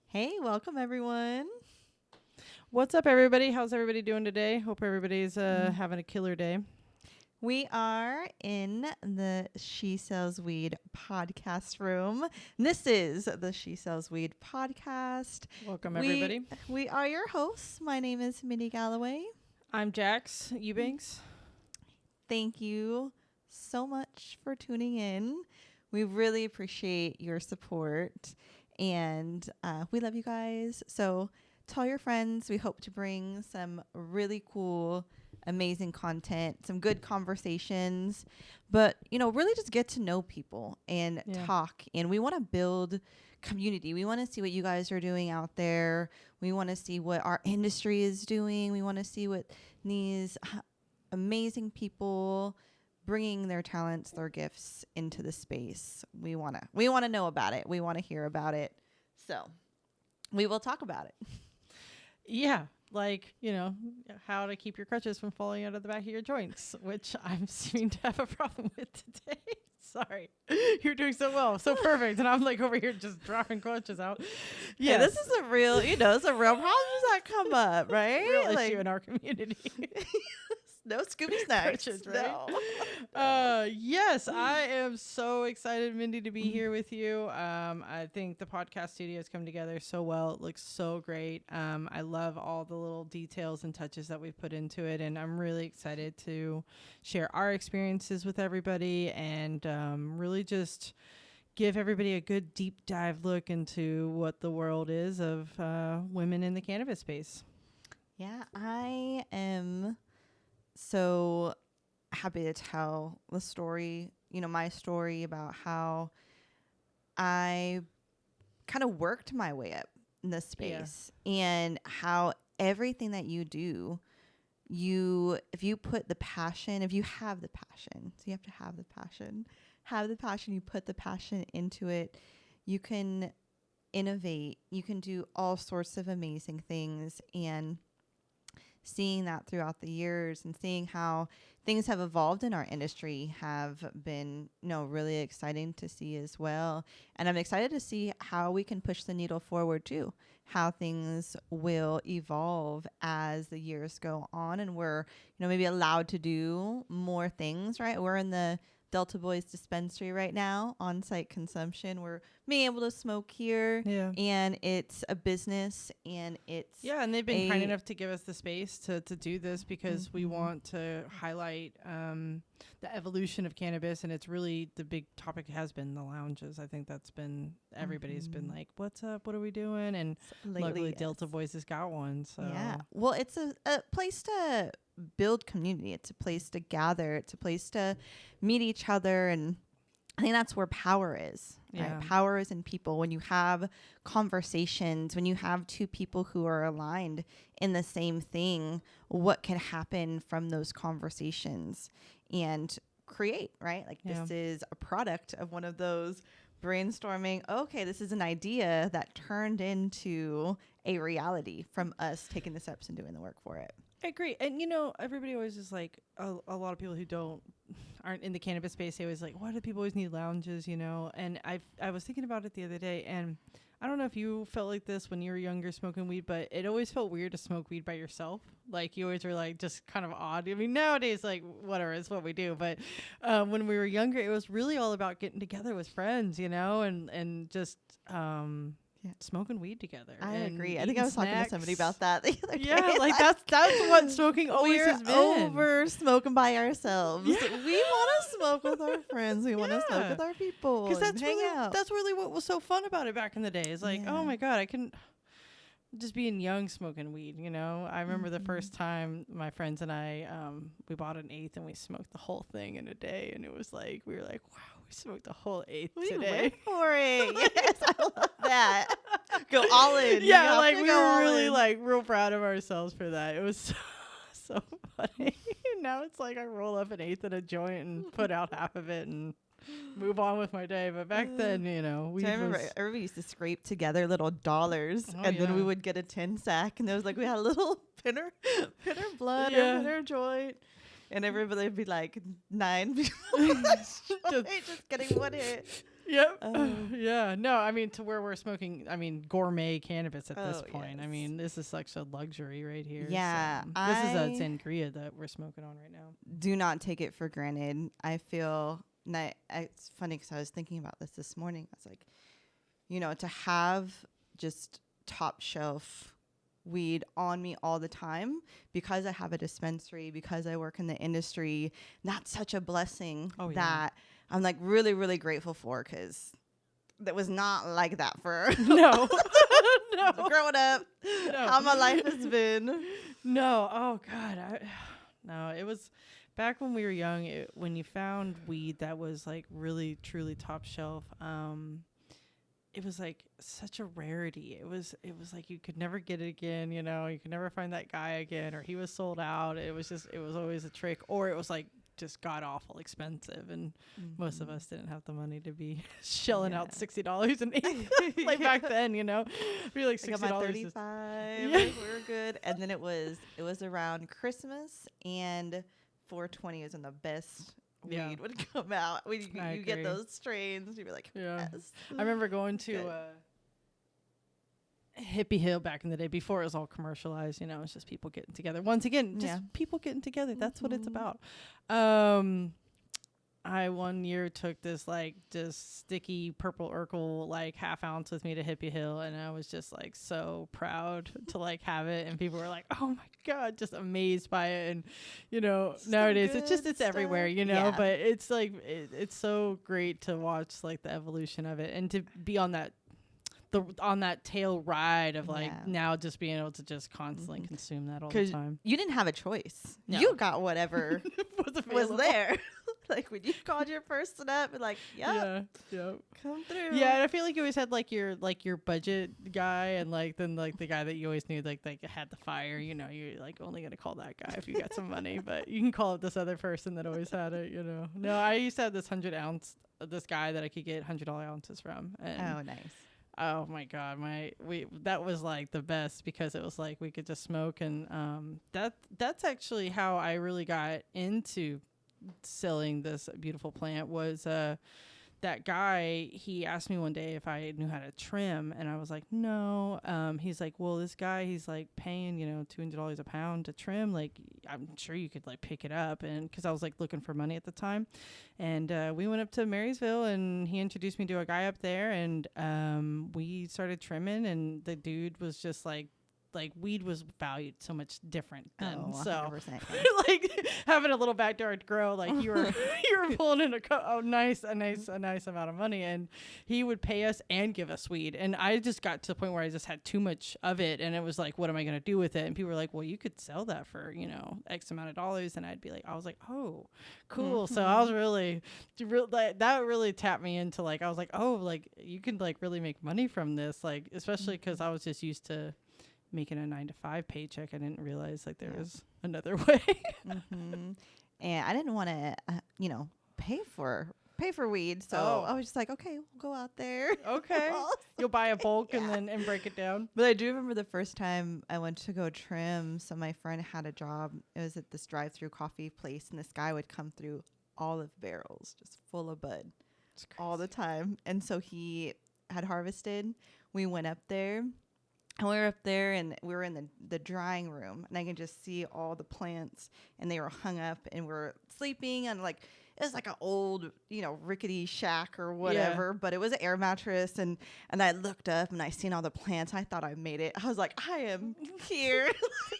Hey, welcome everyone. What's up, everybody? How's everybody doing today? Hope everybody's having a killer day. We are in the She Sells Weed podcast room. This is the She Sells Weed podcast. Welcome, everybody. We are your hosts. My name is Mindy Galloway. I'm Jax Eubanks. Thank you so much for tuning in. We really appreciate your support, and we love you guys. So tell your friends. We hope to bring some really cool, amazing content, some good conversations, but really just get to know people and talk. And we want to build community. We want to see what you guys are doing out there. We want to see what our industry is doing. We want to see what these amazing people bringing their talents, their gifts into the space. We want to know about it. We want to hear about it. So we will talk about it. Yeah, like, how to keep your crutches from falling out of the back of your joints, which I'm seeming to have a problem with today. Sorry. You're doing so well. So perfect. And I'm like over here just dropping crutches out. Yeah, this is a real, it's a real problems that come up, right? Real issue in our community. No Scooby snacks, crutches, right? No. Yes, I am so excited, Mindy, to be here with you. I think the podcast studio has come together so well. It looks so great. I love all the little details and touches that we've put into it, and I'm really excited to share our experiences with everybody and really just give everybody a good deep dive look into what the world is of women in the cannabis space. Yeah, I am so happy to tell the story, my story about how I kind of worked my way up in this space and how everything that you do, if you put the passion, if you have the passion, so you have to have the passion, you put the passion into it, you can innovate, you can do all sorts of amazing things. And seeing that throughout the years and seeing how things have evolved in our industry have been, really exciting to see as well. And I'm excited to see how we can push the needle forward too, how things will evolve as the years go on and we're, maybe allowed to do more things, right? We're in the Delta Boys dispensary right now, on-site consumption. We're being able to smoke here, and it's a business, and it's and they've been kind enough to give us the space to do this because we want to highlight the evolution of cannabis, and it's really the big topic has been the lounges. I think that's been everybody's been like, "What's up? What are we doing?" And luckily, Delta Boys has got one. So well, it's a place to build community. It's a place to gather. It's a place to meet each other. And I think that's where power is, right? Power is in people. When you have conversations, when you have two people who are aligned in the same thing, what can happen from those conversations and create, right? Like this is a product of one of those brainstorming. Okay, this is an idea that turned into a reality from us taking the steps and doing the work for it. I agree. And, everybody always is like, a lot of people who aren't in the cannabis space, they always like, why do people always need lounges, And I was thinking about it the other day, and I don't know if you felt like this when you were younger smoking weed, but it always felt weird to smoke weed by yourself. Like, you always were like, just kind of odd. I mean, nowadays, like, whatever, it's what we do. But when we were younger, it was really all about getting together with friends, and just smoking weed together. I agree. I think I was talking to somebody about that the other day. Yeah, like that's what smoking always has been. Over smoking by ourselves. Yeah. We want to smoke with our friends. We want to smoke with our people. Because that's really what was so fun about it back in the day. It's like, oh my God, I can just being young smoking weed, I remember the first time my friends and I, we bought an eighth and we smoked the whole thing in a day. And it was like, we were like, wow, we smoked the whole eighth today. Went for it. Yes, I love that. Go all in. Yeah, like we were really like real proud of ourselves for that. It was so funny. Now it's like I roll up an eighth in a joint and put out half of it and move on with my day. But back then, we I remember everybody used to scrape together little dollars, and then we would get a 10 sack, and there was like we had a little pinner blood or pinner joint. And everybody would be like 9 people just getting one hit. Yep. Yeah. No, I mean, to where we're smoking, I mean, gourmet cannabis at this point. Yes. I mean, this is such a luxury right here. Yeah. So. This is a sangria that we're smoking on right now. Do not take it for granted. I feel, it's funny because I was thinking about this morning. I was like, you know, to have just top shelf weed on me all the time because I have a dispensary, because I work in the industry, that's such a blessing that I'm like really, really grateful for, because that was not like that for no growing up. How my life has been. No. Oh God. No, it was back when we were young. When you found weed that was like really, truly top shelf, it was like such a rarity. It was like you could never get it again, you know, you could never find that guy again, or he was sold out. It was always a trick, or it was like just god awful expensive, and most of us didn't have the money to be shelling out $60 an eighth like back then, you know. Be like $60. I got my 35. Like, we were good. And then it was around Christmas, and 420 is when the best weed would come out. When you get those strains, you'd be like, yes. I remember going to Hippie Hill back in the day before it was all commercialized. You know, it's just people getting together. Once again, just people getting together. That's what it's about. I one year took this like just sticky purple Urkel like half ounce with me to Hippie Hill, and I was just like so proud to like have it, and people were like, oh my God, just amazed by it. And you know, nowadays it's everywhere, you know, but it's like it's so great to watch like the evolution of it, and to be on that tail ride of like now just being able to just constantly consume that all the time. You didn't have a choice. No. You got whatever was there. Like when you called your person up and like, come through. Yeah, and I feel like you always had like your budget guy, and like then like the guy that you always knew like had the fire. You know, you're like only gonna call that guy if you got some money, but you can call it this other person that always had it. You know, no, I used to have this 100 ounce this guy that I could get $100 ounces from. And oh, nice. Oh my God, that was like the best, because it was like we could just smoke, and that's actually how I really got into selling this beautiful plant. Was that guy, he asked me one day if I knew how to trim, and I was like, no. He's like, well, this guy, he's like paying, you know, $200 a pound to trim. Like, I'm sure you could like pick it up. And cause I was like looking for money at the time. And, we went up to Marysville, and he introduced me to a guy up there, and, we started trimming, and the dude was just like weed was valued so much different then. Oh, so like having a little backyard grow, like you were pulling in a nice amount of money, and he would pay us and give us weed. And I just got to the point where I just had too much of it, and it was like, what am I going to do with it? And people were like, well, you could sell that for, you know, X amount of dollars. And I was like, oh, cool. So I was really that really tapped me into like, I was like, oh, like you can like really make money from this, like especially because I was just used to making a 9-to-5 paycheck. I didn't realize like there was another way. And I didn't want to, pay for weed. So I was just like, okay, we'll go out there. Okay. You'll buy a bulk and break it down. But I do remember the first time I went to go trim. So my friend had a job. It was at this drive-through coffee place, and this guy would come through olive barrels just full of bud all the time. And so he had harvested. We went up there. And we were up there, and we were in the drying room, and I can just see all the plants, and they were hung up, and we're sleeping, and like it was like an old, rickety shack or whatever, but it was an air mattress, and I looked up and I seen all the plants. I thought I made it. I was like, I am here.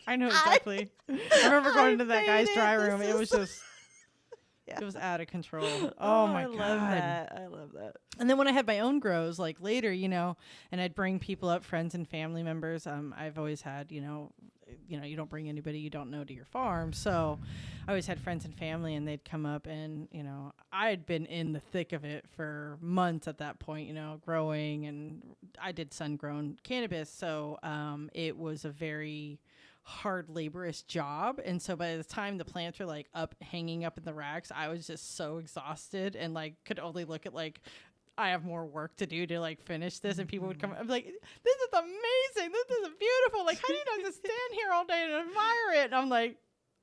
I know exactly. I remember going into that guy's dry room. It was just. It was out of control. Oh my God. I love that. And then when I had my own grows, like later, and I'd bring people up, friends and family members. I've always had, you don't bring anybody you don't know to your farm. So I always had friends and family, and they'd come up, and, I had been in the thick of it for months at that point, growing, and I did sun-grown cannabis. So it was a very hard laborious job, and so by the time the plants were like hanging up in the racks, I was just so exhausted and like could only look at like I have more work to do to like finish this. And people would come, I'm like, this is amazing, this is beautiful, like how do you not just stand here all day and admire it? And I'm like,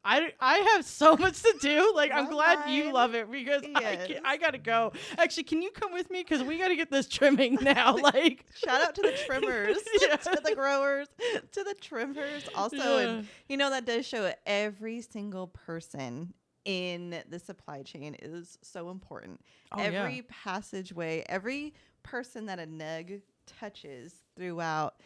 I have so much to do. Like, I'm My glad you mind. love it because Yes. I gotta go. Actually, can you come with me? Because we gotta get this trimming now. Like, Shout out to the trimmers, Yeah. to the growers, to the trimmers. Also, Yeah. and that does show every single person in the supply chain is so important. Oh, Every passageway, every person that a nug touches throughout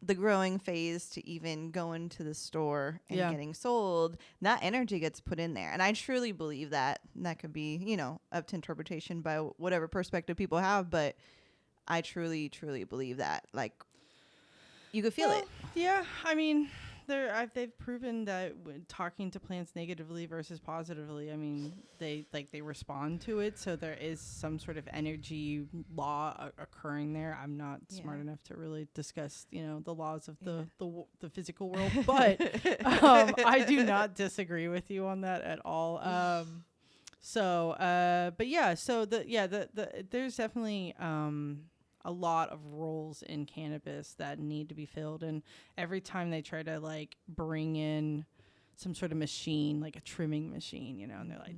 the growing phase to even going to the store and Yeah. getting sold, that energy gets put in there. And I truly believe that. And that could be, up to interpretation by whatever perspective people have. But I truly, truly believe that. Like, you could feel it. Yeah, I mean, they've proven that when talking to plants negatively versus positively, I mean, they respond to it. So there is some sort of energy law occurring there. I'm not smart enough to really discuss, the laws of the physical world, but I do not disagree with you on that at all. But yeah, so there's definitely a lot of roles in cannabis that need to be filled, and every time they try to like bring in some sort of machine, like a trimming machine, and they're like,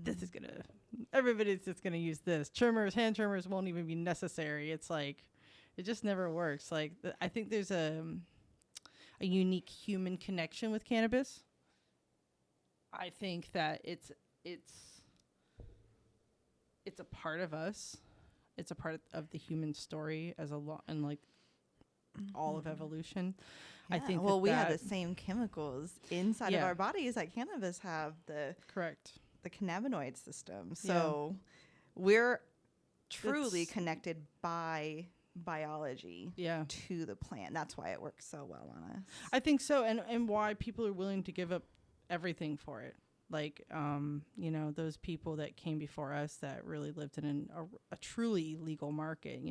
everybody's just gonna use this. Hand trimmers won't even be necessary. It's like, it just never works. Like, I think there's a unique human connection with cannabis. I think that it's a part of us. It's a part of the human story as and like all of evolution. Yeah. I think. Well, we have the same chemicals inside of our bodies that cannabis have. The cannabinoid system. So we're truly connected by biology to the plant. That's why it works so well on us. I think so, and why people are willing to give up everything for it. Like, those people that came before us that really lived in a truly legal market.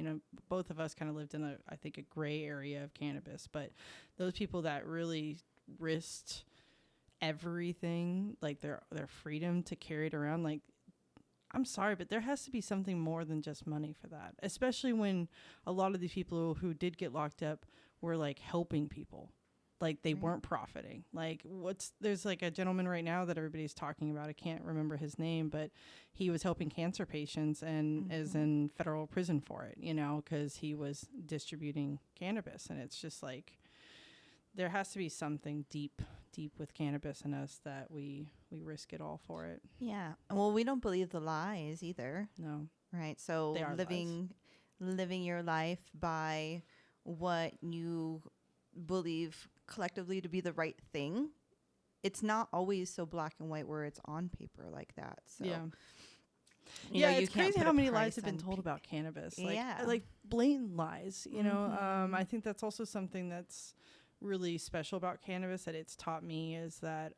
Both of us kind of lived in I think a gray area of cannabis, but those people that really risked everything, like their freedom to carry it around, like, I'm sorry, but there has to be something more than just money for that, especially when a lot of these people who did get locked up were like helping people. Like, they weren't profiting. Like, there's like a gentleman right now that everybody's talking about. I can't remember his name, but he was helping cancer patients and is in federal prison for it, because he was distributing cannabis. And it's just like, there has to be something deep with cannabis in us that we risk it all for it. Yeah. Well, we don't believe the lies either. No. Right. So they are living your life by what you believe collectively to be the right thing, it's not always so black and white where it's on paper like that. So it's crazy how many lies have been told about cannabis. Like, like blatant lies. I think that's also something that's really special about cannabis that it's taught me is that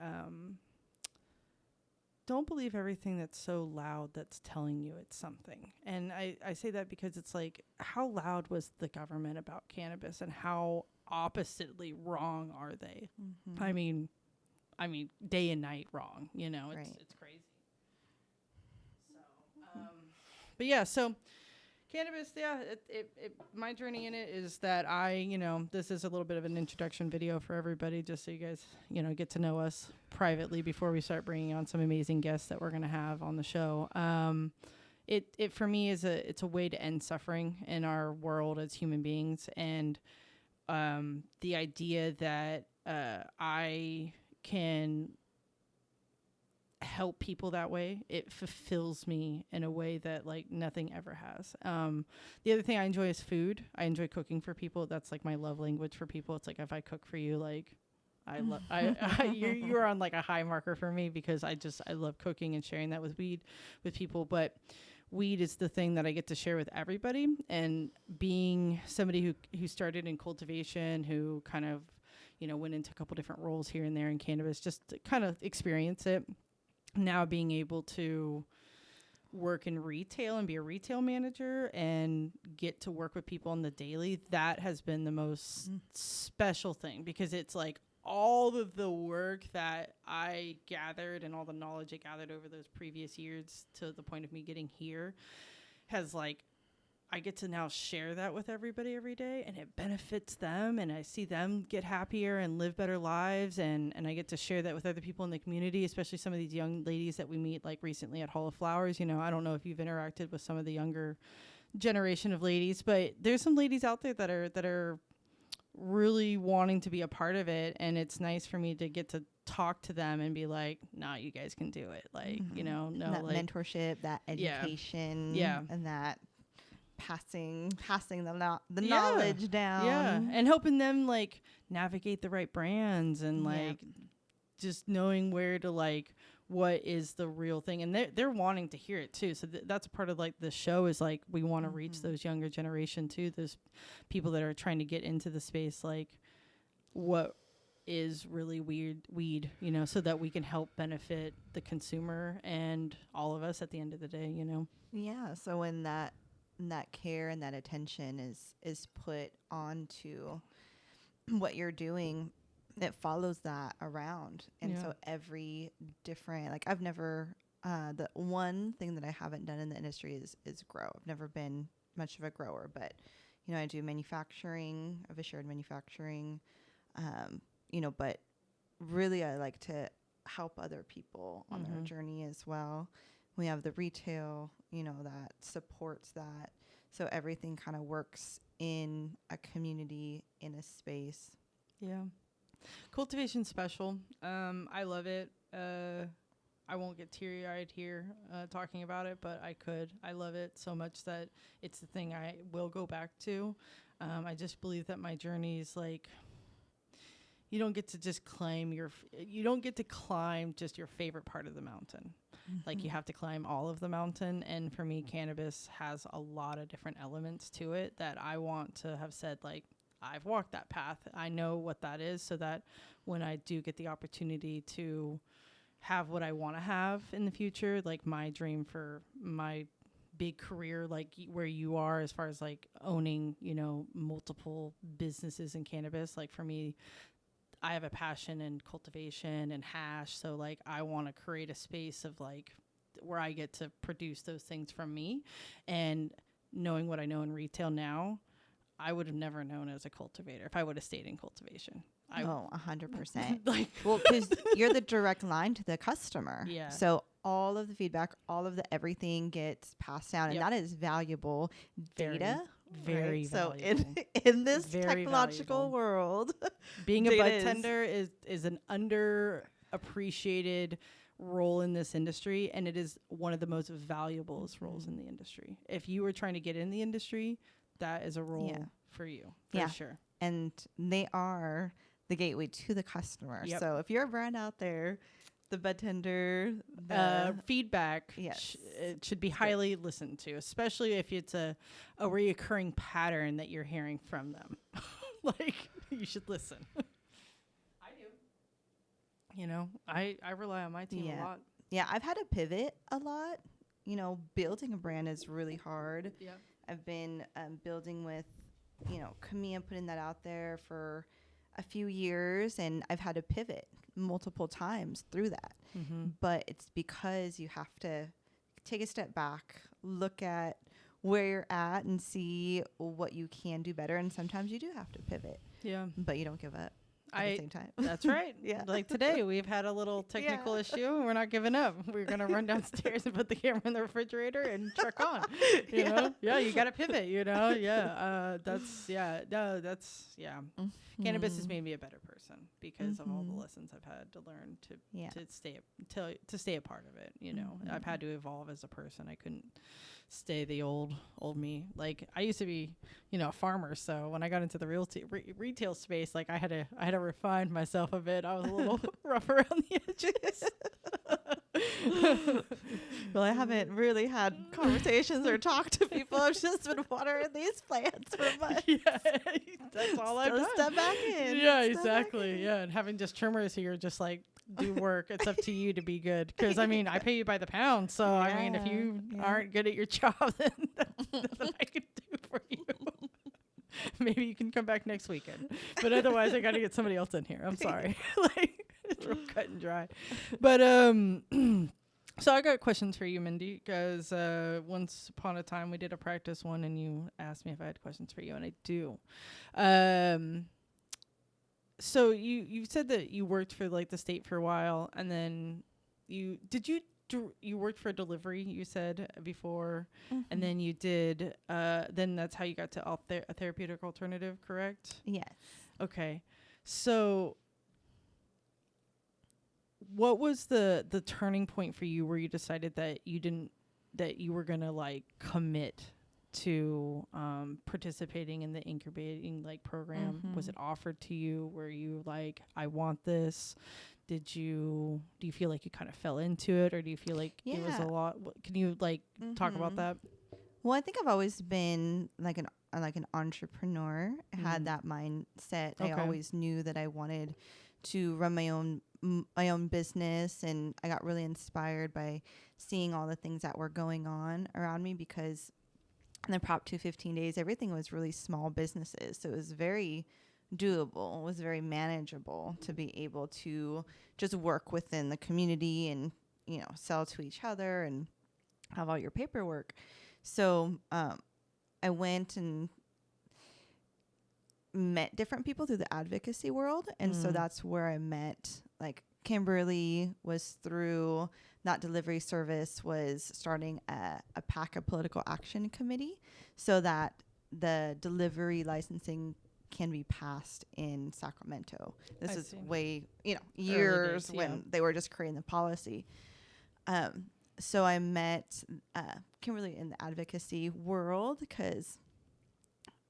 don't believe everything that's so loud that's telling you it's something. And I say that because it's like, how loud was the government about cannabis and how oppositely wrong are they? I mean day and night wrong, it's crazy. So but yeah, so cannabis, my journey in it is that this is a little bit of an introduction video for everybody, just so you guys get to know us privately before we start bringing on some amazing guests that we're going to have on the show. It for me is it's a way to end suffering in our world as human beings, and the idea that I can help people that way, it fulfills me in a way that like nothing ever has. The other thing I enjoy is food. I enjoy cooking for people. That's like my love language for people. It's like, if I cook for you, like you're on like a high marker for me, because I love cooking and sharing that with people. But weed is the thing that I get to share with everybody. And being somebody who started in cultivation, who kind of, went into a couple different roles here and there in cannabis, just to kind of experience it. Now being able to work in retail and be a retail manager and get to work with people on the daily, that has been the most special thing, because it's like all of the work that I gathered and all the knowledge I gathered over those previous years to the point of me getting here has like I get to now share that with everybody every day, and it benefits them, and I see them get happier and live better lives, and I get to share that with other people in the community, especially some of these young ladies that we meet like recently at Hall of Flowers. You know, I don't know if you've interacted with some of the younger generation of ladies, but there's some ladies out there that are really wanting to be a part of it, and it's nice for me to get to talk to them and be like, nah, you guys can do it. Like, you know, no, that like mentorship, that education, Yeah. and that passing the knowledge down. Yeah, and helping them like navigate the right brands and Yeah. like just knowing where to like what is the real thing, and they're wanting to hear it too. So that's a part of like the show is like we want to reach those younger generation too, those people that are trying to get into the space, like what is really weed, you know, so that we can help benefit the consumer and all of us at the end of the day, you know. Yeah. So when that care and that attention is put onto what you're doing, it follows that around. And so every different, like I've never, the one thing that I haven't done in the industry is grow. I've never been much of a grower, but, you know, I do manufacturing. I've shared manufacturing, you know, but really I like to help other people on their journey as well. We have the retail, you know, that supports that. So everything kind of works in a community, in a space. Yeah. Cultivation special. I love it. I won't get teary-eyed here talking about it, but I could. I love it so much that it's the thing I will go back to. I just believe that my journey is like, you don't get to just climb just your favorite part of the mountain. Like you have to climb all of the mountain. And for me, cannabis has a lot of different elements to it that I want to have said, like, I've walked that path. I know what that is, so that when I do get the opportunity to have what I want to have in the future, like my dream for my big career, like where you are as far as like owning, you know, multiple businesses in cannabis. Like for me, I have a passion in cultivation and hash. So like I want to create a space of like where I get to produce those things from me. And knowing what I know in retail now, I would have never known as a cultivator if I would have stayed in cultivation. 100%. Like, well, because you're the direct line to the customer. Yeah. So all of the feedback, all of the everything gets passed down, and that is valuable data. Very right? So valuable. in this Very technological valuable. world, being a data bud tender is an underappreciated role in this industry, and it is one of the most valuable roles in the industry. If you were trying to get in the industry, that is a role for you, for sure. And they are the gateway to the customer. Yep. So if you're a brand out there, the bud tender, feedback it should be highly listened to, especially if it's a reoccurring pattern that you're hearing from them. Like, you should listen. I do. You know, I rely on my team a lot. Yeah, I've had to pivot a lot. You know, building a brand is really hard. Yeah. I've been building with, you know, Camille, putting that out there for a few years, and I've had to pivot multiple times through that. But it's because you have to take a step back, look at where you're at, and see what you can do better. And sometimes you do have to pivot. Yeah. But you don't give up at the same time. That's right. Yeah. Like today, we've had a little technical issue, and we're not giving up. We're going to run downstairs and put the camera in the refrigerator and truck on. You know? Yeah, you got to pivot, you know? Cannabis has made me a better person because of all the lessons I've had to learn to stay a part of it, you know? I've had to evolve as a person. I couldn't stay the old me. Like, I used to be, you know, a farmer, so when I got into the retail space, like I had to refine myself a bit. I was a little rough around the edges. Well, I haven't really had conversations or talked to people. I've just been watering these plants for months. Yeah, that's all I've done. Step back in. Yeah, exactly. Yeah, and having just trimmers here, just like do work. It's up to you to be good. Because I mean, I pay you by the pound. So I mean, if you aren't good at your job, then nothing I can do for you. Maybe you can come back next weekend. But otherwise, I got to get somebody else in here. I'm sorry. Like, it's real cut and dry. But So I got questions for you, Mindy, because once upon a time we did a practice one, and you asked me if I had questions for you, and I do. So you said that you worked for like the state for a while, and then you worked for a delivery, you said before, and then you did then that's how you got to a therapeutic alternative, correct? Yes. Okay. So what was the turning point for you where you decided that you were gonna like commit to participating in the incubating like program? Was it offered to you? Were you like, I want this? Do you feel like you kind of fell into it, or do you feel like it was a lot? Can you like talk about that? Well, I think I've always been like an entrepreneur, had that mindset. Okay. I always knew that I wanted to run my own business, and I got really inspired by seeing all the things that were going on around me, because in the Prop 215 days, everything was really small businesses. So it was very doable. It was very manageable to be able to just work within the community and, you know, sell to each other and have all your paperwork. So I went and met different people through the advocacy world. And so that's where I met, like, Kimberly was through that delivery service, was starting a PACA political action committee so that the delivery licensing can be passed in Sacramento. This is way, years when they were just creating the policy. So I met Kimberly in the advocacy world, because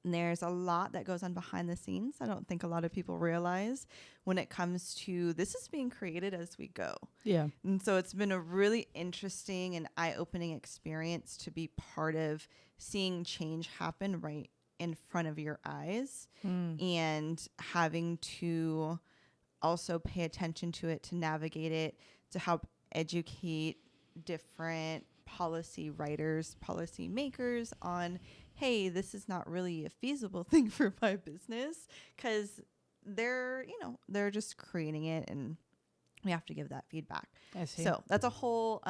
there's a lot that goes on behind the scenes. I don't think a lot of people realize when it comes to this is being created as we go. Yeah. And so it's been a really interesting and eye-opening experience to be part of seeing change happen right in front of your eyes, and having to also pay attention to it, to navigate it, to help educate different policy writers, policy makers on, hey, this is not really a feasible thing for my business, because they're just creating it, and we have to give that feedback. I see. So that's a whole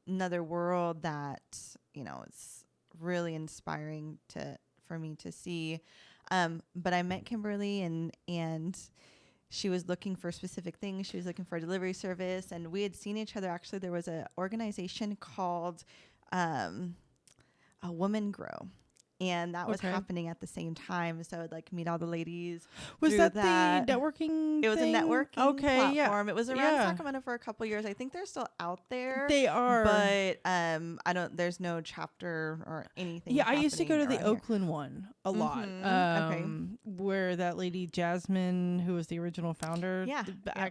another world that, it's really inspiring for me to see. But I met Kimberly, and she was looking for specific things. She was looking for a delivery service, and we had seen each other. Actually, there was an organization called A Woman Grow, and that was happening at the same time. So I'd like meet all the ladies. Was that the networking? It was thing? a networking platform. Yeah. It was around Sacramento for a couple years. I think they're still out there. They are, but there's no chapter or anything. Yeah, I used to go to the Oakland one a lot. Okay. Where that lady Jasmine, who was the original founder. Yeah.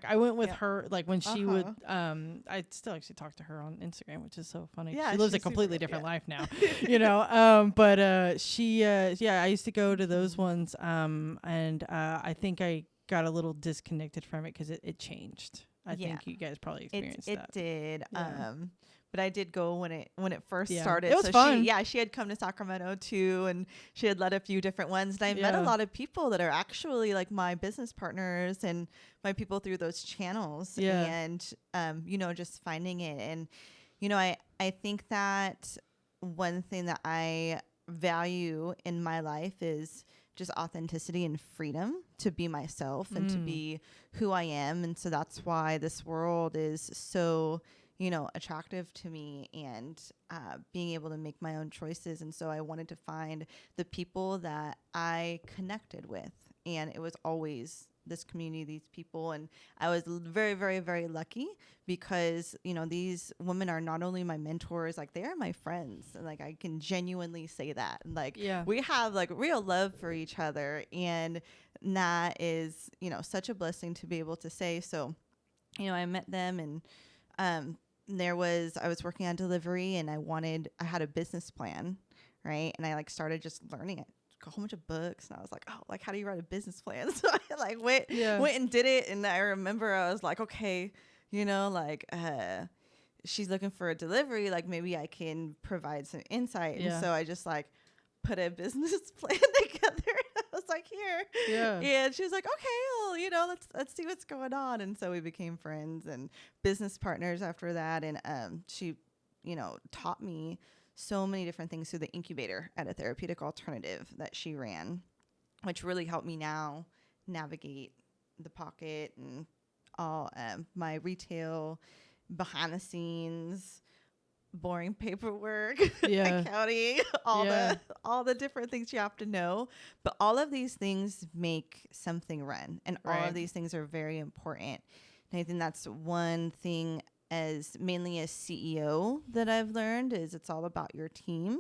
I went with her, like when she would. I still actually talk to her on Instagram, which is so funny. Yeah, she lives a completely different life now, But she, I used to go to those ones, and I think I got a little disconnected from it because it changed. I think you guys probably experienced that. It did. Yeah. But I did go when it first started. It was fun. She had come to Sacramento too, and she had led a few different ones. And I met a lot of people that are actually like my business partners and my people through those channels. Yeah. And just finding it. And I think that one thing that I value in my life is just authenticity and freedom to be myself and to be who I am. And so that's why this world is so, attractive to me, and being able to make my own choices. And so I wanted to find the people that I connected with. And it was always this community, these people. And I was very, very, very lucky because, these women are not only my mentors, like they are my friends. And like, I can genuinely say that. And like, we have like real love for each other. And that is, such a blessing to be able to say. So, I met them, and, I was working on delivery, and I had a business plan. Right. And I started just learning it. A whole bunch of books, and I was like, oh, how do you write a business plan? So I went and did it. And I remember I was like, okay, she's looking for a delivery, like maybe I can provide some insight. And so I just put a business plan together. I was was like, here. Yeah. And she was like, okay, well, you know, let's see what's going on. And so we became friends and business partners after that. And she, you know, taught me so many different things through the incubator at a therapeutic alternative that she ran, which really helped me now navigate the pocket and all my retail behind the scenes, boring paperwork, accounting, all the different things you have to know. But all of these things make something run, and all of these things are very important. And I think that's one thing as mainly as CEO that I've learned is it's all about your team.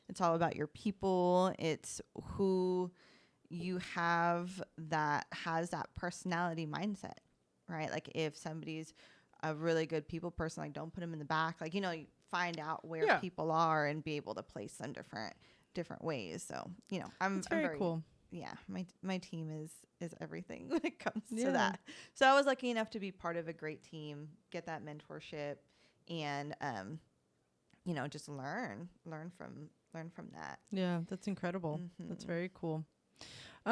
It's all about your people. It's who you have that has that personality mindset, right? Like if somebody's a really good people person, like don't put them in the back, like, you know, you find out where people are and be able to place them different ways. So, you know, I'm very cool. Yeah. My team is everything when it comes to that. So I was lucky enough to be part of a great team, get that mentorship and, you know, just learn from that. Yeah. That's incredible. That's very cool. Is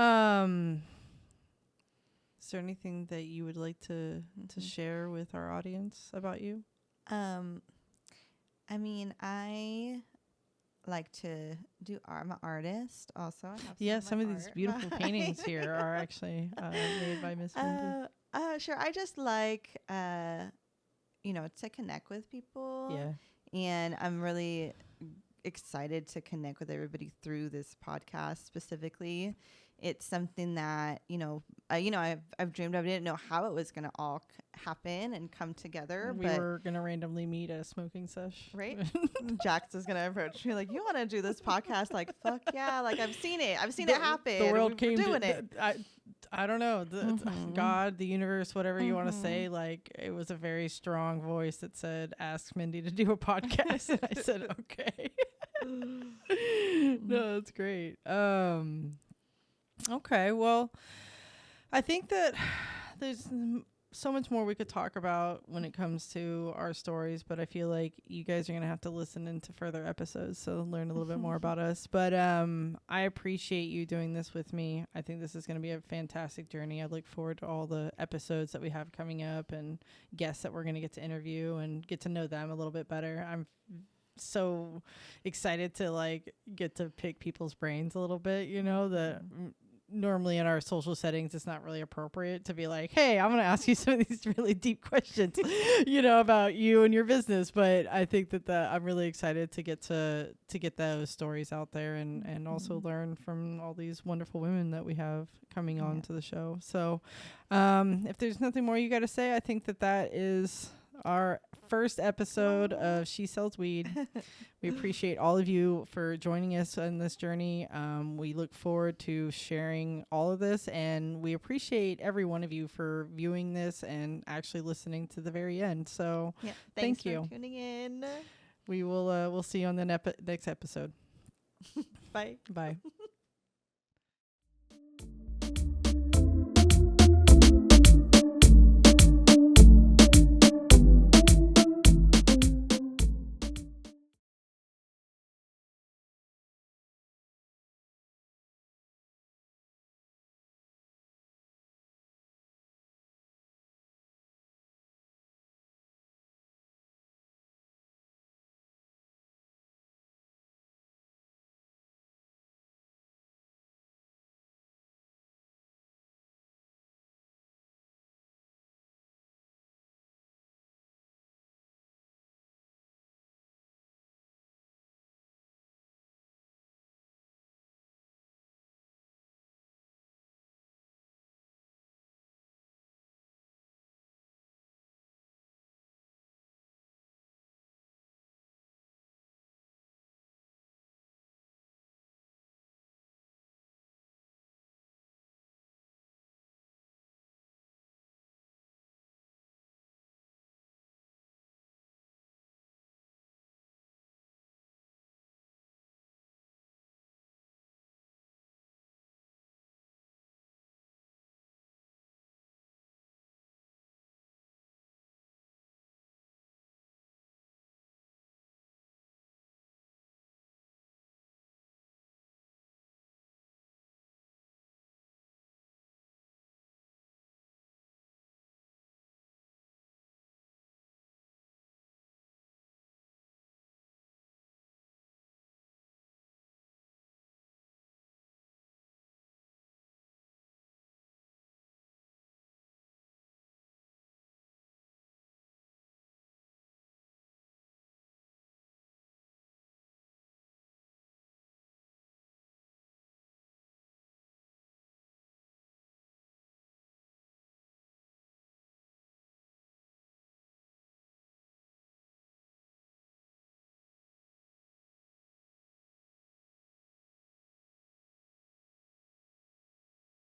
there anything that you would like to share with our audience about you? I mean, I like to do art. I'm an artist also. I have some of these beautiful paintings here are actually made by Miss Mindy. Sure. I just like, you know, to connect with people. Yeah. And I'm really excited to connect with everybody through this podcast specifically. It's something that, you know, I've dreamed of. I didn't know how it was going to all happen and come together. We were going to randomly meet at a smoking sesh. Right? Jax is going to approach me like, you want to do this podcast? Like, fuck yeah. Like, I've seen it happen. The world came doing it. I don't know. God, the universe, whatever you want to say. Like, it was a very strong voice that said, ask Mindy to do a podcast. And I said, okay. No, that's great. Okay, well, I think that there's so much more we could talk about when it comes to our stories, but I feel like you guys are going to have to listen into further episodes, so learn a little bit more about us. But I appreciate you doing this with me. I think this is going to be a fantastic journey. I look forward to all the episodes that we have coming up and guests that we're going to get to interview and get to know them a little bit better. I'm so excited to like get to pick people's brains a little bit, you know, that normally in our social settings it's not really appropriate to be like, hey, I'm gonna ask you some of these really deep questions you know, about you and your business. But I think that I'm really excited to get those stories out there and also learn from all these wonderful women that we have coming on to the show. So if there's nothing more you got to say, I think that is our first episode of She Sells Weed. We appreciate all of you for joining us on this journey. We look forward to sharing all of this, and we appreciate every one of you for viewing this and actually listening to the very end. So thank you for tuning in. We will we'll see you on the next episode. Bye.